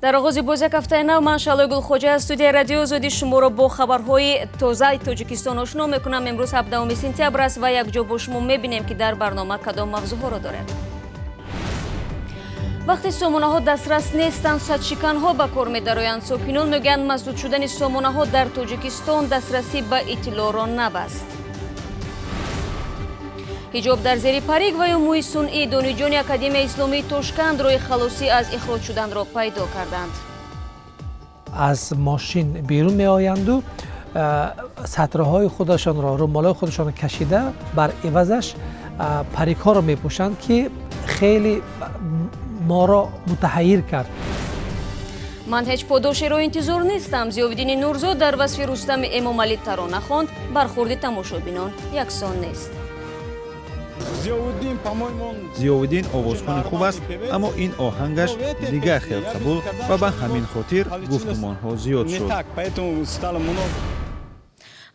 در آغاز باز یک هفته نو من شالای گلخوجه از استودیوی رادیو آزادی شما را با خبرهای تازه تاجیکستان آشنا میکنم. امروز 17 سپتامبر است و یک جا با شما میبینیم که در برنامه کدام موضوعها را دارد. وقتی سامانه ها دسترس نیستند، شیکان ها به کار می‌دارند. ساکنان میگویند مسدود شدن سامانه ها در تاجیکستان دسترسی به اطلاع را نبست. ҳиҷоб дар зери парик ва ё мӯи сунъӣ донишҷӯёни академияи исломии Тошканд роҳи халосӣ аз ихроҷ шуданро пайдо карданд. аз мошин берун меоянду сатраҳои худашонро, румолҳои худашонро кашида бар эвазаш парикҳоро мепӯшанд, ки хеле моро мутаҳайир кард. ман ҳеҷ подошеро интизор нестам. зиёвиддини нурзод дар васфи Рустами Эмомалӣ тарона хонд. бархурди тамошобинон яксон нест. зиёвиддин овозхони хуб аст, аммо ин оҳангаш дигар хелқабул ва ба ҳамин хотир гуфтумонҳо зиёд шуд.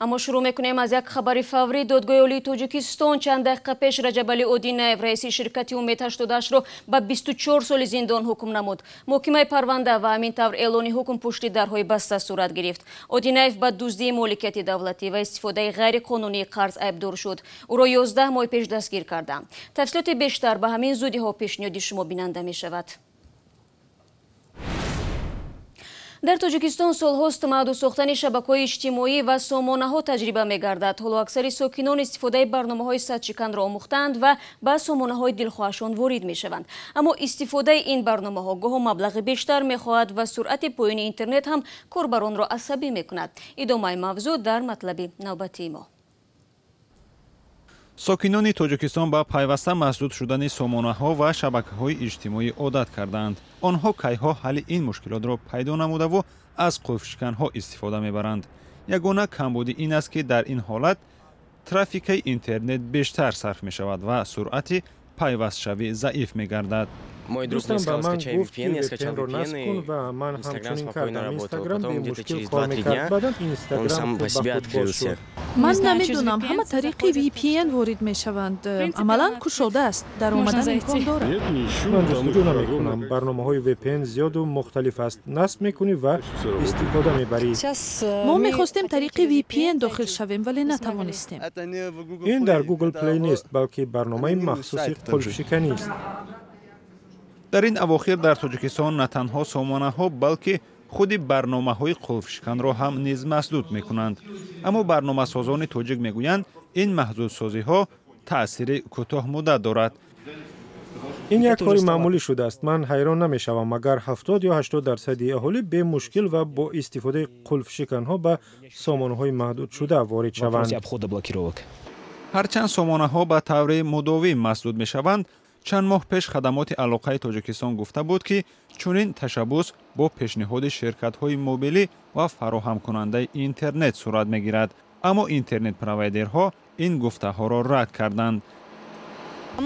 аммо шурӯъ мекунем аз як хабари фаврӣ. додгоҳи олии тоҷикистон чанд дақиқа пеш Раҷабали Одинаев, раиси ширкати Умед 88-ро ба 24 соли зиндон ҳукм намуд. муҳокимаи парванда ва ҳамин тавр эълони ҳукм пушти дарҳои баста сурат гирифт. Одинаев ба дуздии моликияти давлатӣ ва истифодаи ғайриқонунии қарз айбдор шуд. ӯро 11 моҳи пеш дастгир карданд. тафсилоти бештар ба ҳамин зудиҳо пешниҳоди шумо бинанда мешавад. дар тоҷикистон солҳост маҳдуд сохтани шабакаҳои иҷтимоӣ ва сомонаҳо таҷриба мегардад. ҳоло аксари сокинон истифодаи барномаҳои садшиканро омӯхтаанд ва ба сомонаҳои дилхоҳашон ворид мешаванд. аммо истифодаи ин барномаҳо гоҳо маблағи бештар мехоҳад ва суръати поёни интернет ҳам корбаронро асабӣ мекунад. идомаи мавзӯъ дар матлаби навбатии мо. сокинони тоҷикистон ба пайваста масдуд шудани сомонаҳо ва шабакаҳои иҷтимоӣ одат карданд. онҳо кайҳо ҳалли ин мушкилотро пайдо намудаву аз қулфшиканҳо истифода мебаранд. ягона камбуди ин аст, ки дар ин ҳолат трафикаи интернет бештар сарф мешавад ва суръати пайвастшавӣ заиф мегардад. Мой друг мне сказал, скачай VPN, я скачал VPN, и Инстаграм спокойно работал. Потом где-то через 2-3 дня он сам по себе открылся. من نمیدونم همه طریق VPN وارد میشوند. عملا کشوده است. در اومدن امکان دارد. من جستجو نمیکنم. برنامه‌های VPN زیاد و مختلف است. نصب میکنی و استفاده میبری. ما میخواستیم طریق VPN داخل شویم ولی نتوانستیم. این در گوگل پلی نیست بلکه برنامه مخصوص قلفشکنی است. дар ин авохир дар тоҷикистон на танҳо сомонаҳо балки худи барномаҳои қулфшиканро ҳам низ масдуд мекунанд. аммо барномасозони тоҷик мегӯянд, ин маҳдудсозиҳо таъсири кӯтоҳмуддат дорад. این یک کار معمولی شده است. من حیران نمیشوم اگر 70 یا 80% اهالی به مشکل و با استفاده قلفشکن‌ها به سامانه‌های محدود شده وارد شوند. ҳарчанд сомонаҳо ба таври мудовим масдуд мешаванд, чанд моҳ пеш хадамоти алоқаи тоҷикистон гуфта буд, ки чунин ташаббус бо пешниҳоди ширкатҳои мобилӣ ва фароҳамкунандаи интернет сурат мегирад. аммо интернет провайдерҳо ин гуфтаҳоро рад карданд.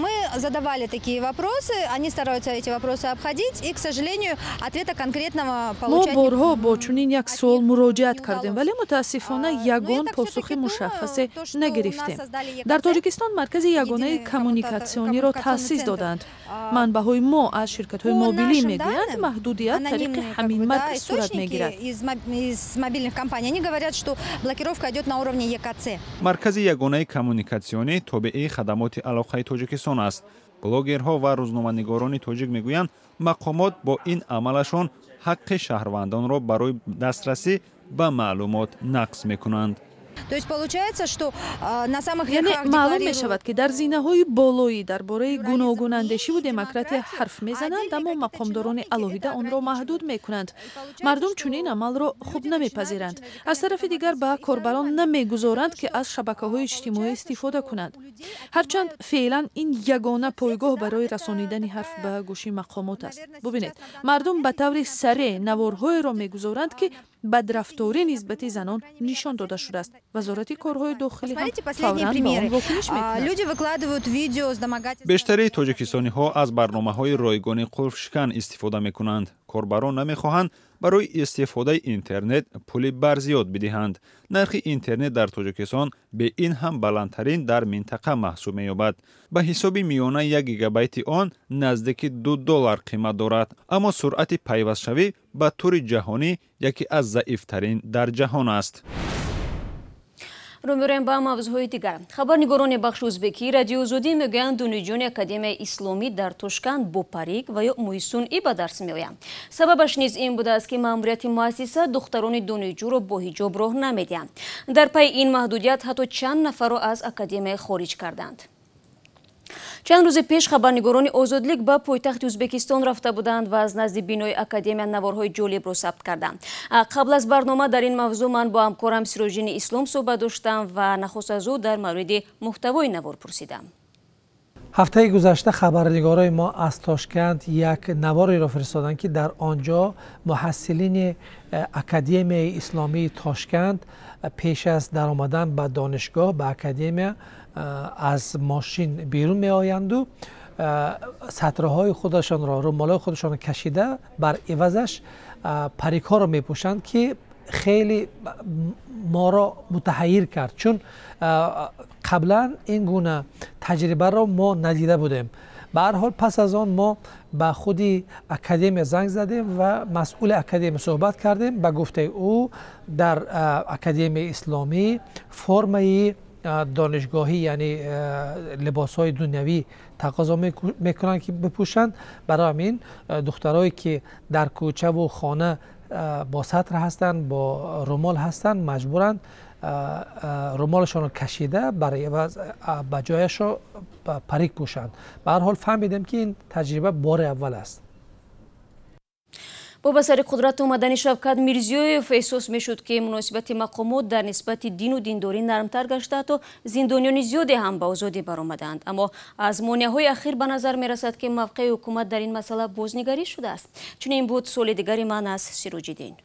Мы задавали такие вопросы, они стараются эти вопросы обходить, и, к сожалению, ответа конкретного получать. ما بارها با چنین یک سوال مراجعت کردیم ولی متاسفانه یگان پاسخ مشخصی نگرفتیم. در تاجیکستان مرکز یگانه کمونیکاسیونی را تأسیس دادند. منبع‌های ما از شرکت‌های موبیلی میگویند محدودیت طریق همین مرکز صورت میگیرد. из мобильных компаний они говорят, что блокировка идет на уровне ЕКЦ. مرکز یگانه کمونیکاسیونی تابع خدمات علاقه тоҷикистон аст. блогерҳо ва рӯзноманигорони тоҷик мегӯянд, мақомот бо ин амалашон ҳаққи шаҳрвандонро барои дастрасӣ ба маълумот нақс мекунанд. То есть получается, что на самых یعنی верхах معلوم می شود که در زینه‌های بالایی درباره گوناگون اندیشی و دموکراسی حرف میزنند اما مقامداران الهیده آن را محدود میکنند. مردم چنین عمل را خوب نمیپذیرند. از طرف دیگر به کاربران نمیگذارند که از شبکه‌های اجتماعی استفاده کنند. هرچند فعلا این یگانه پایگاه برای رسانیدن حرف به گوش مقامات است. ببینید مردم به طور سریع نوارهای را میگذارند که بدرفتاری نسبت زنان نشان داده شده است. وزارت کارهای داخلی هم فوراً به آن واکنش می‌کند. بیشتر تاجیکستانی‌ها از برنامه‌های رایگان قلفشکن استفاده می‌کنند. کاربران نمی‌خواهند برای استفاده اینترنت پول برزیاد بدهند. نرخ اینترنت در تاجیکستان به این هم بلندترین در منطقه محسوب می‌یابد. به حساب میانه 1 گیگابایت آن نزدیک $2 قیمت دارد، اما سرعت پیوست‌شوی به طور جهانی یکی از ضعیف‌ترین در جهان است. رو می‌ریم با موضوعهای دیگر. خبرنگاران بخش ازبکی رادیو озодӣ میگویند دانشجویان اکادمیای اسلامی در تاشکند با پریک و یا موی سنئی به درس میآیند. سببش نیز این بوده است که ماموریت مؤسسه دختران دانشجو را با حجاب راه نمیدهند. در پی این محدودیت حتی چند نفر را از اکادمی خارج کردند. چند روز پیش خبرنگاران آزادلیک به پایتخت ازبکستان رفته بودند و از نزد بینای اکادمی نوارهای جالب را ثبت کردند. قبل از برنامه در این موضوع من با همکارم سیراجدین اسلام صحبت داشتم و نخست از او در مورد محتوای نوار پرسیدم. هفته گذشته خبرنگارای ما از تاشکند یک نواری را فرستادند که در آنجا محصلین اکادمی اسلامی تاشکند پیش از درآمدن به دانشگاه به اکادمی از ماشین بیرون می آیند و سطرهای خودشان را رومالای خودشان را کشیده بر عوضش پریک ها را می پوشند که خیلی ما را متحیر کرد، چون قبلا این گونه تجربه را ما ندیده بودیم. به هر حال پس از آن ما به خودی اکادمی زنگ زدیم و مسئول اکادمی صحبت کردیم. به گفته او در اکادمی اسلامی فرمای دانشگاهی یعنی لباس های دنیوی تقاضا میکنند که بپوشند. برای همین دخترایی که در کوچه و خانه با سطر هستند، با رومال هستند، مجبورند رومالشان رو کشیده برای به جایش رو پریک پوشند. به هر حال فهمیدیم که این تجربه بار اول است. با بسر قدرت آمدن شوکت میرزیویف احساس میشد که مناسبت مقامات در نسبت دین و دینداری نرمتر گشته تا زندانیان زیادی هم به آزادی برآمدند. اما از مانعهای اخیر به نظر میرسد که موقع حکومت در این مسئله بازنگری شده است. چنین بود سوال دیگری من از سیراجدین.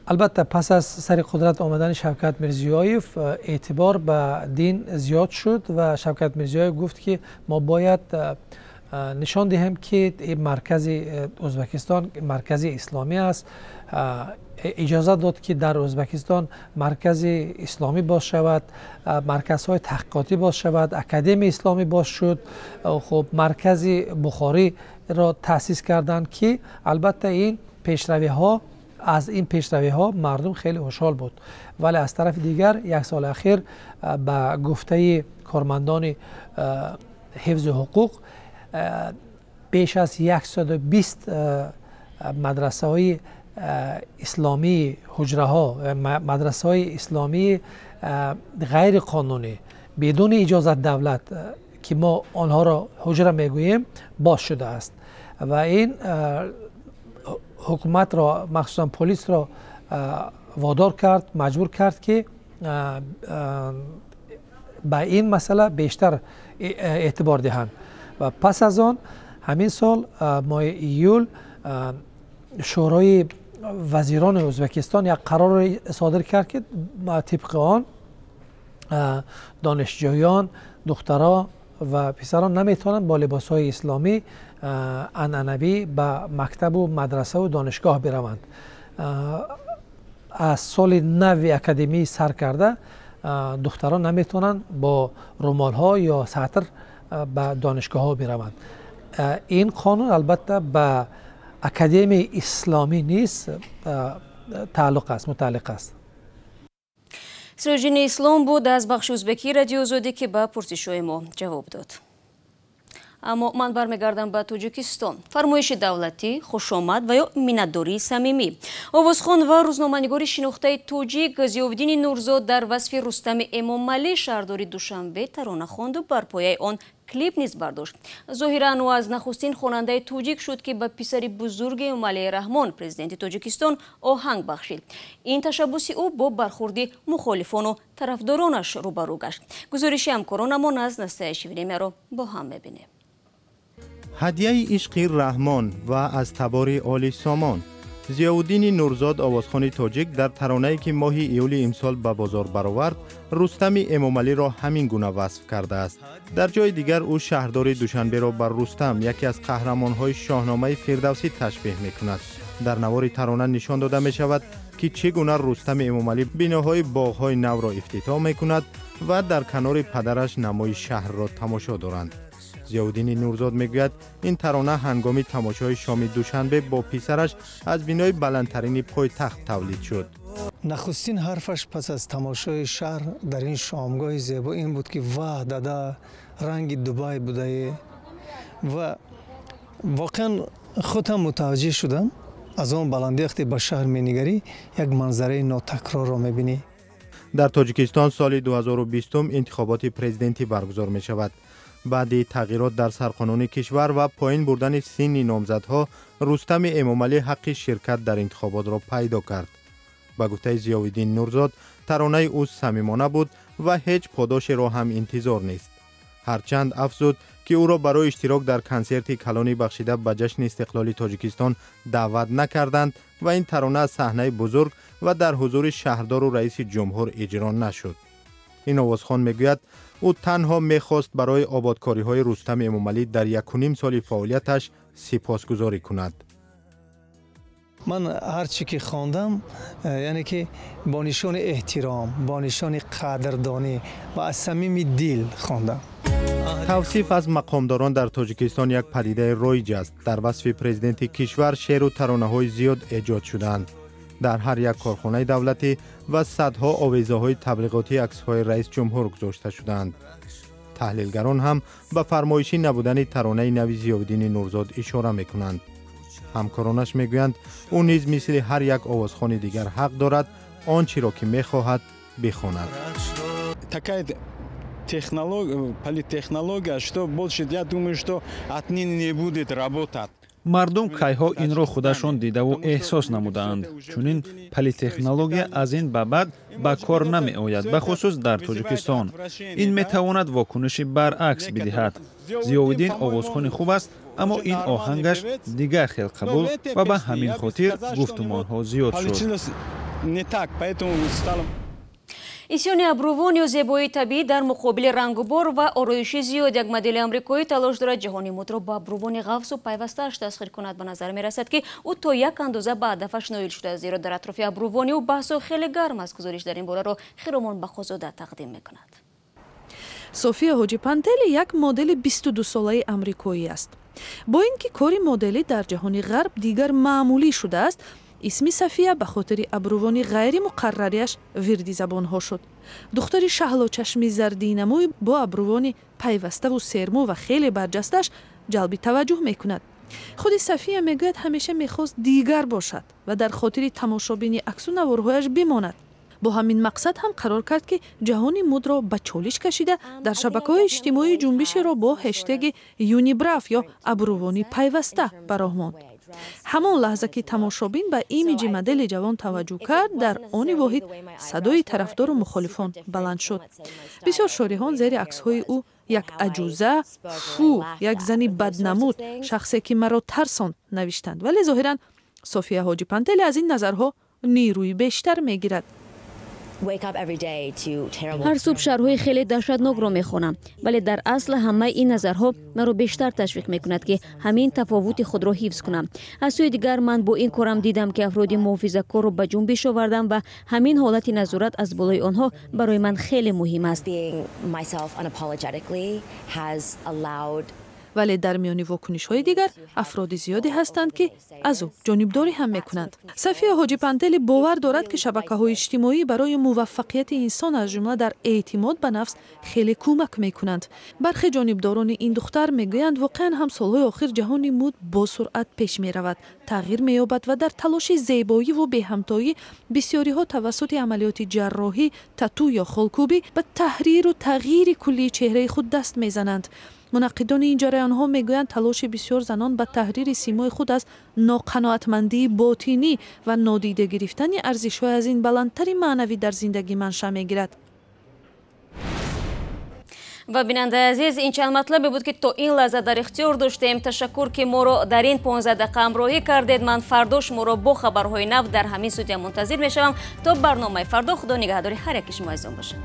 البته پس از سر قدرت آمدن شوکت میرزیویف اعتبار به دین زیاد شد و شوکت میرزیویف گفت که ما باید نشان دهیم که مرکز ازبکستان مرکز اسلامی است. اجازه داد که در ازبکستان مرکز اسلامی باز شود، مرکزهای تحقیقاتی باز شود، اکادمی اسلامی باز شد. خب مرکز بخاری را تأسیس کردند که البته این پیشروی ها از این پیشروی ها مردم خیلی خوشحال بود، ولی از طرف دیگر یک سال اخیر به گفته کارمندان حفظ حقوق بیش از 120 مدرسه های اسلامی حجره ها، مدرسه های اسلامی غیر قانونی بدون اجازت دولت که ما آنها را حجره میگوییم باز شده است و این حکومت را مخصوصا پلیس را وادار کرد، مجبور کرد که به این مسئله بیشتر اعتبار دهند. و پس از آن همین سال ماه ایول شورای وزیران ازبکستان یک قرار صادر کرد که طبق آن دانشجویان، دختران و پسران نمیتونند با لباسهای اسلامی عنعنوی به مکتب و مدرسه و دانشگاه بروند. از سال نو اکادمی سر کرده دختران نمیتونند با رومال ها یا سطر به دانشگاه ها بروند. این قانون البته به اکادمی اسلامی نیست متعلق است. سیراجدین اسلام بود از بخش ازبکی رادیو озодӣ که به پرسش‌های ما جواب داد. اما من برمیگردم به تاجیکستان. فرمایش دولتی، خوشامد و یا منتداری صمیمی. آوازخوان و روزنامه‌نگار شناخته تاجیک ضیاءالدین نورزاد در وصف رستمی امامعلی شهرداری دوشنبه ترانه خواند و بر پایه آن کلیپ نیز برداشت. ظاهراً او از نخستین خواننده تاجیک شد که به پسر بزرگ امامعلی رحمان پرزیدنت تاجیکستان آهنگ بخشید. این تشبوس او با برخورد مخالفان و طرفدارانش روبرو گشت. گزارش همکارانمان از نسته شیرینی را با هم می‌بینیم. هدیه عشق رحمان و از تبار آل سامان. ضیاءالدین نورزاد آوازخوان تاجیک در ترانه‌ای که ماه ایول امسال به بازار برآورد رستمی امامعلی را همین گونه وصف کرده است. در جای دیگر او شهردار دوشنبه را بر رستم یکی از قهرمان‌های شاهنامه فردوسی تشبیه می‌کند. در نوار ترانه نشان داده می شود که چگونه رستمی امامعلی بناهای باغ‌های نو را افتتاح می کند و در کنار پدرش نمای شهر را تماشا دارند. ضیاءالدین نورزاد میگوید این ترانه هنگام تماشای شام دوشنبه با پسرش از بنای بلندترین پایتخت تولید شد. نخستین حرفش پس از تماشای شهر در این شامگاه زیبا این بود که واه دادا رنگ دبی بوده و واقعا خودم متوجه شدم از اون بلندی وقتی به شهر می‌نگری یک منظره ناتکرار را می‌بینی. در تاجیکستان سال 2020 انتخابات پرزیدنتی برگزار می شود. بعد تغییرات در سرقانون کشور و پایین بردن سن نامزدها، رستمی امامعلی حق شرکت در انتخابات را پیدا کرد. با گفته ضیاءالدین نورزاد، ترانه او صمیمانه بود و هیچ پاداشی را هم انتظار نیست. هرچند افزود که او را برای اشتراک در کنسرت کلانی بخشیده به جشن استقلال تاجیکستان دعوت نکردند و این ترانه از صحنه بزرگ و در حضور شهردار و رئیس جمهور اجرا نشد. این آوازخوان میگوید او تنها میخواست برای آبادکاری های رستمی امامعلی در 1.5 سال فعالیتش سپاسگزاری کند. من هر چی که خواندم یعنی که با نشان احترام، با نشان قدردانی و از صمیم دل خواندم. توصیف از مقامداران در تاجیکستان یک پدیده رایج است. در وصف پرزیدنت کشور شعر و ترانه‌های زیاد ایجاد شدند. در هر یک کارخانه دولتی و صدها آویزه‌های تبلیغاتی عکس‌های رئیس جمهور گذاشته شدند. تحلیلگران هم به فرمایشی نبودن ترانه نوی ضیاءالدین نورزاد اشاره می‌کنند. همکارانش میگویند او نیز مثل هر یک آوازخوان دیگر حق دارد آنچه را که می‌خواهد بخواند. политтехнология, что больше, я думаю, что отныне не будет работать. мардум кайҳо инро худашон дидаву эҳсос намудаанд. чунин политтехнология аз ин ба баъд ба кор намеояд, бахусус дар Тоҷикистон. ин метавонад вокуниши баръакс бидиҳад. ضیاءالدین овозхони хуб аст, аммо ин оҳангаш дигар хел қабул ва ба ҳамин хотир гуфтумонҳо зиёд шуд. исёни абрӯвони зебоии табиӣ дар муқобили рангубор ва ороиши зиёд як модели амрикоӣ талош дорад ҷаҳони мудро ба абрӯвони ғафсу пайвастааш тасхир кунад. ба назар мерасад ки ӯ то як андоза ба ҳадафаш ноил шудааст, зеро дар атрофи абрӯвони ӯ баҳсо хеле гарм аст. гузориш дар ин бораро хиромон бахозода тақдим мекунад. софия ҳоҷипантели як модели 22-солаи амрикоӣ аст. бо ин ки кори моделӣ дар ҷаҳони ғарб дигар маъмулӣ шудааст, исми София ба хотири абрӯвони ғайри муқаррарияш вирди забонҳо шуд. духтари шаҳлочашми зардинамӯй бо абрӯвони пайваставу сермӯ ва хеле барҷасташ ҷалби таваҷҷӯҳ мекунад. худи София мегӯяд ҳамеша мехост дигар бошад ва дар хотири тамошобини аксу наворҳояш бимонад. бо ҳамин мақсад ҳам қарор кард ки ҷаҳони мудро ба чолиш кашида дар шабакаҳои иҷтимоӣ ҷунбишеро бо хэштеги юнибраф ё абрӯвони пайваста бароҳ монд. ҳамон лаҳза ки тамошобин ба имиҷи модели ҷавон таваҷҷӯҳ кард, дар они воҳид садои тарафдору мухолифон баланд шуд. бисёр шориҳон зери аксҳои ӯ як аҷӯза, фу, як зани баднамуд, шахсе ки маро тарсонд навиштанд. вале зоҳиран софия ҳоҷипантели аз ин назарҳо нирӯи бештар мегирад. ҳар субҳ шарҳои хеле даҳшатнокро мехонам, вале дар асл ҳамаи ин назарҳо маро бештар ташвиқ мекунад ки ҳамин тафовути худро ҳифз кунам. аз сӯи дигар ман бо ин корам дидам ки афроди муҳофизакорро ба ҷунбиш овардам ва ҳамин ҳолати назорат аз болои онҳо барои ман хеле муҳим аст. вале дар миёни вокунишҳои дигар афроди зиёде ҳастанд ки аз ӯ ҷонибдорӣ ҳам мекунанд. софия ҳоҷипантели бовар дорад ки шабакаҳои иҷтимоӣ барои муваффақияти инсон аз ҷумла дар эътимод ба нафс хеле кӯмак мекунанд. бархе ҷонибдорони ин духтар мегӯянд воқеан ҳам солҳои охир ҷаҳони муд бо суръат пеш меравад, тағйир меёбад ва дар талоши зебоиву беҳамтоӣ бисёриҳо тавассути амалиёти ҷарроҳӣ, тату ё холкӯбӣ ба таҳриру тағйири куллии чеҳраи худ даст мезананд. мунаққидони ин ҷараёнҳо мегӯянд талоши бисёр занон ба таҳрири симои худ аз ноқаноатмандии ботинӣ ва нодида гирифтани арзишҳои аз ин баландтари маънавӣ дар зиндагӣ маншаъ мегирад. ва бинандаи азиз, ин чанд матлабе буд ки то ин лаҳза дар ихтиёр доштем. ташаккур ки моро дар ин 15 дақиқа ҳамроҳӣ кардед. ман фардо шуморо бо хабарҳои нав дар ҳамин студия мунтазир мешавам. то барномаи фардо, худо нигаҳдори ҳар яки шумо азизон бошад.